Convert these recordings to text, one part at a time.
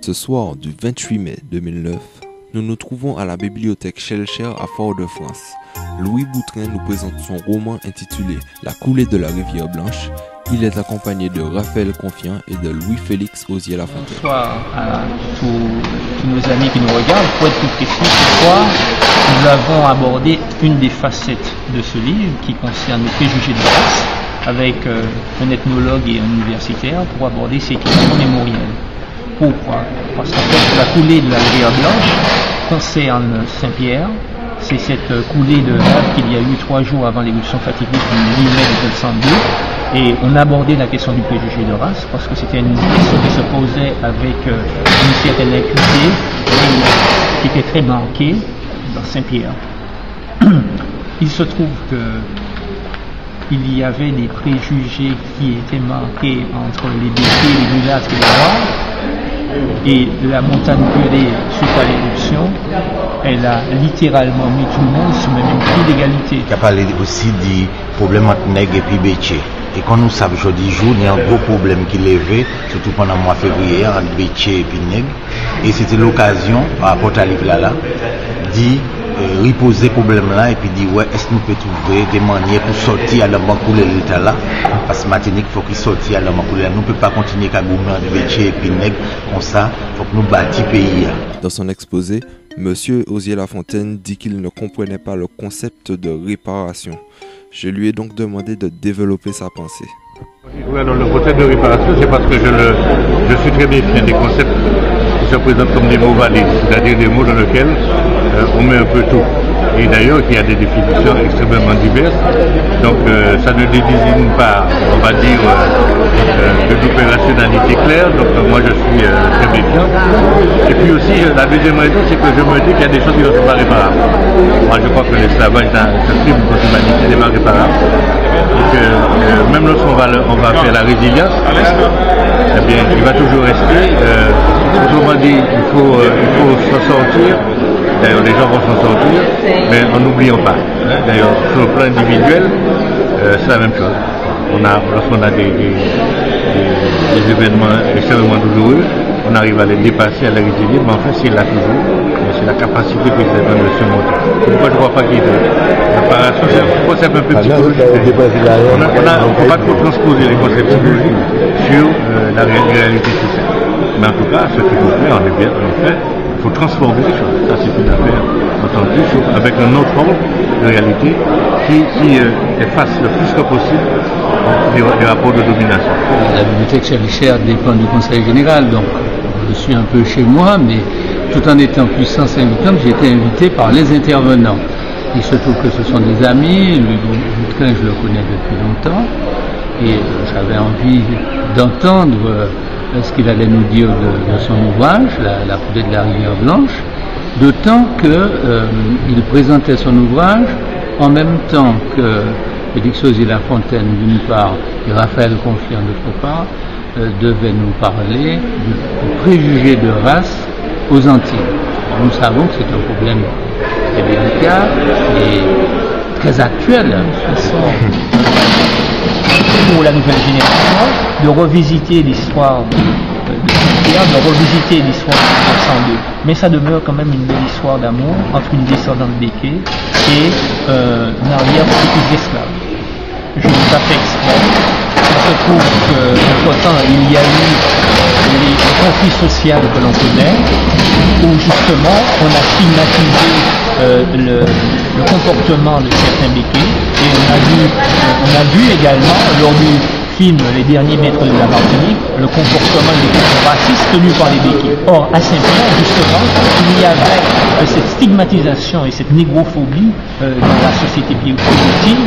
Ce soir du 28 mai 2009, nous nous trouvons à la bibliothèque Schellcher à Fort-de-France. Louis Boutrin nous présente son roman intitulé La coulée de la rivière Blanche. Il est accompagné de Raphaël Confiant et de Louis-Félix Osier-Lafontaine. Bonsoir à tous nos amis qui nous regardent. Pour être plus précis, ce soir, nous avons abordé une des facettes de ce livre qui concerne les préjugés de race avec un ethnologue et un universitaire pour aborder ces questions mémorielles. Pourquoi? Parce qu'en fait, la coulée de la rivière Blanche concerne Saint-Pierre. C'est cette coulée de lave qu'il y a eu 3 jours avant l'éruption fatidique du 8 mai 1902. Et on a abordé la question du préjugé de race parce que c'était une question qui se posait avec une certaine acuité qui était très marquée dans Saint-Pierre. Il se trouve qu'il y avait des préjugés qui étaient marqués entre les Békés, les mulâtres et les Noirs. Et la montagne brûlée suite à l'éruption, elle a littéralement mis tout le monde sur le même pied d'égalité. Il a parlé aussi du problème entre nègres et puis Bétier. Et quand nous savons aujourd'hui, il y a un gros problème qui est levé, surtout pendant le mois de février, entre Bétier et puis nègres. Et c'était l'occasion, par rapport à livre là, d'y reposer ce problème-là et puis dire, ouais, est-ce que nous pouvons trouver des manières pour sortir à la bancoule de l'État là? Parce que Martinique, il faut qu'il sorte à la bancoule. Nous ne pouvons pas continuer à gouverner entre Bétier et puis nègres comme ça. Il faut que nous bâtissions le pays. Dans son exposé, M. Osier-Lafontaine dit qu'il ne comprenait pas le concept de réparation. Je lui ai donc demandé de développer sa pensée. Oui, alors le concept de réparation, c'est parce que je suis très méfiant des concepts qui se présentent comme des mots valides, c'est-à-dire des mots dans lesquels on met un peu tout. Et d'ailleurs, il y a des définitions extrêmement diverses, donc ça ne désigne pas, on va dire, de l'opérationnalité claire, donc moi je suis très méfiant. Et puis aussi, la deuxième raison, c'est que je me dis qu'il y a des choses qui ne sont pas réparables. Moi je crois que l'esclavage s'inscrit contre l'humanité n'est pas réparable. Donc même lorsqu'on va faire la résilience, eh bien, il va toujours rester. Autrement dit, il faut s'en sortir. D'ailleurs, les gens vont s'en sortir, mais en n'oubliant pas. D'ailleurs, sur le plan individuel, c'est la même chose. Lorsqu'on a des événements extrêmement douloureux, on arrive à les dépasser, à les résilier, mais en fait, c'est là toujours. C'est la capacité que c'est de se monter. Pourquoi je ne vois pas qu'il y ait de réparation, c'est un concept un peu psychologique. On ne faut pas trop transposer les concepts psychologiques sur la réalité sociale. Mais en tout cas, ce qu'il faut faire, en effet, il faut transformer les choses. Ça, c'est une affaire entendue avec un autre ordre de réalité qui efface le plus que possible les rapports de domination. La bibliothèque Schellcher dépend du Conseil général, donc je suis un peu chez moi, mais tout en étant puissance invitante, j'ai été invité par les intervenants. Il se trouve que ce sont des amis, Louis Boutrin, je le connais depuis longtemps, et j'avais envie d'entendre ce qu'il allait nous dire de son ouvrage, La coulée de la rivière Blanche, d'autant qu'il présentait son ouvrage en même temps que Félix Osier-Lafontaine d'une part et Raphaël Confiant d'autre part devaient nous parler du préjugé de race aux Antilles. Nous savons que c'est un problème très délicat et très actuel. De toute façon, pour la nouvelle génération, de revisiter l'histoire de Saint-Pierre, de revisiter l'histoire de 1902. Mais ça demeure quand même une belle histoire d'amour entre une descendante Béké et une arrière-petite esclave. Je ne pas fait exprès. Il se trouve qu'entre-temps, il y a eu les conflits sociaux que l'on connaît, où justement on a stigmatisé le comportement de certains Békés, et on a vu également lors du film Les Derniers Maîtres de la Martinique le comportement des groupes racistes tenus par les Békés. Or, à Saint-Pierre, justement, il y avait cette stigmatisation et cette négrophobie dans la société piémontine,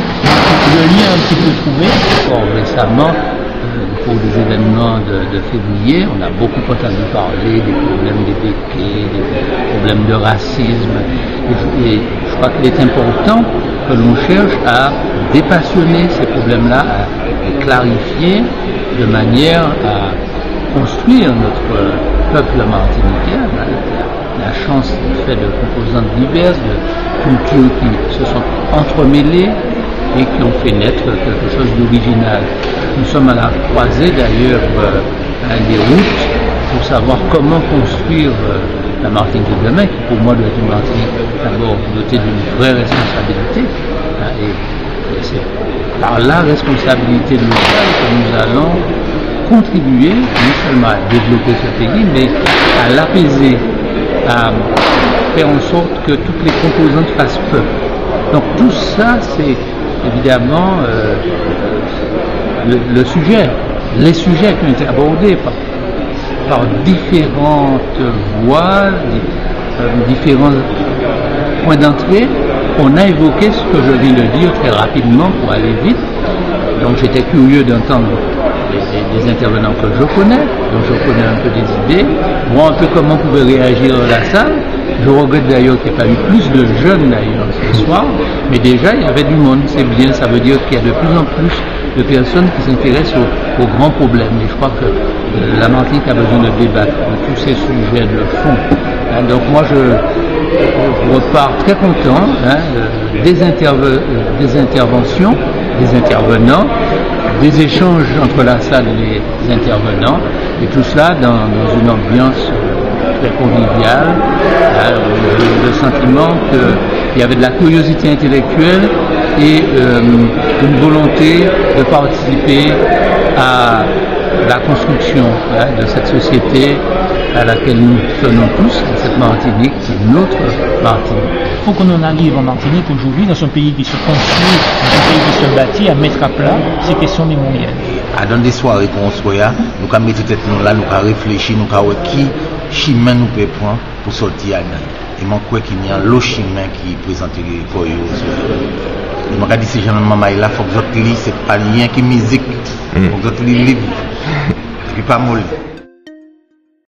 le lien un petit peu trouvé. Or, récemment, pour des événements de février, on a beaucoup entendu parler des problèmes des Békés, des problèmes de racisme, et je crois qu'il est important que l'on cherche à dépassionner ces problèmes-là, à les clarifier de manière à construire notre peuple martiniquais. La chance fait de composantes diverses, de cultures qui se sont entremêlées et qui ont fait naître quelque chose d'original. Nous sommes à la croisée d'ailleurs des routes pour savoir comment construire la Martinique de demain, qui pour moi doit être une Martinique d'abord dotée d'une vraie responsabilité. Hein, et c'est par la responsabilité locale que nous allons contribuer non seulement à développer ce pays, mais à l'apaiser, à faire en sorte que toutes les composantes fassent peur. Donc tout ça, c'est évidemment le sujet, les sujets qui ont été abordés par différentes voies, différents points d'entrée. On a évoqué ce que je viens de dire très rapidement pour aller vite. Donc j'étais curieux d'entendre des intervenants que je connais, dont je connais un peu des idées, voir un peu comment pouvait réagir la salle. Je regrette d'ailleurs qu'il n'y ait pas eu plus de jeunes d'ailleurs ce soir, mais déjà il y avait du monde, c'est bien, ça veut dire qu'il y a de plus en plus de personnes qui s'intéressent aux grands problèmes. Et je crois que la Martinique a besoin de débattre de tous ces sujets de fond. Donc moi je repars très content des interventions, des intervenants, des échanges entre la salle et les intervenants, et tout cela dans une ambiance très conviviale, le sentiment qu'il y avait de la curiosité intellectuelle et une volonté de participer à la construction de cette société à laquelle nous tenons tous, cette Martinique, c'est notre Martinique. Il faut qu'on en arrive en Martinique aujourd'hui, dans un pays qui se construit, dans un pays qui se bâtit, à mettre à plat ces questions mémorielles. Dans des soirées qu'on soit, nous avons mis tête là, nous avons réfléchi, nous avons qui chemin nous peut prendre pour sortir à nous. Et moi, je crois qu'il y a l'autre chemin qui présente pour eux. Je me dis, ces gens-là, il faut que vous lisez, c'est pas rien qui musique, il faut que vous lisez livre, et puis pas molle.